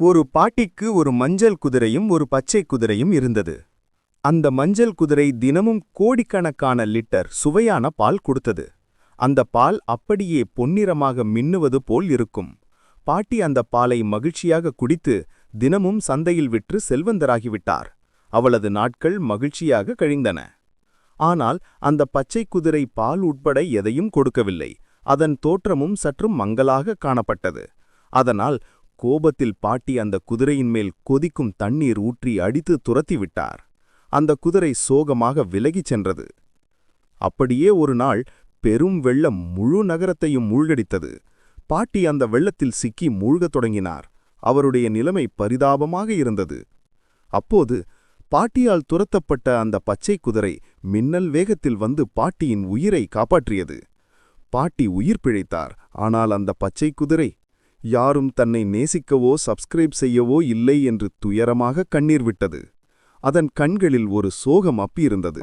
ஒரு பாட்டிக்கு ஒரு மஞ்சள் குதிரையும் ஒரு பச்சை குதிரையும் இருந்தது. அந்த மஞ்சள் குதிரை தினமும் கோடிக்கணக்கான லிட்டர் சுவையான பால் கொடுத்தது. அந்த பால் அப்படியே பொன்னிறமாக மின்னுவது போல் இருக்கும். பாட்டி அந்த பாலை மகிழ்ச்சியாக குடித்து தினமும் சந்தையில் விற்று செல்வந்தராகிவிட்டார். அவளது நாட்கள் மகிழ்ச்சியாக கழிந்தன. ஆனால் அந்த பச்சை குதிரை பால் உட்பட எதையும் கொடுக்கவில்லை. அதன் தோற்றமும் சற்று மங்கலாக காணப்பட்டது. அதனால் கோபத்தில் பாட்டி அந்த குதிரையின் மேல் கொதிக்கும் தண்ணீர் ஊற்றி அடித்து துரத்திவிட்டார். அந்த குதிரை சோகமாக விலகிச் சென்றது. அப்படியே ஒரு நாள் பெரும் வெள்ளம் முழு நகரத்தையும் மூழ்கடித்தது. பாட்டி அந்த வெள்ளத்தில் சிக்கி மூழ்கத் தொடங்கினார். அவருடைய நிலைமை பரிதாபமாக இருந்தது. அப்போது பாட்டியால் துரத்தப்பட்ட அந்த பச்சை குதிரை மின்னல் வேகத்தில் வந்து பாட்டியின் உயிரை காப்பாற்றியது. பாட்டி உயிர் பிழைத்தார். ஆனால் அந்த பச்சை குதிரை யாரும் தன்னை நேசிக்கவோ சப்ஸ்கிரைப் செய்யவோ இல்லை என்று துயரமாக கண்ணீர் விட்டது. அதன் கண்களில் ஒரு சோகம் அப்பியிருந்தது.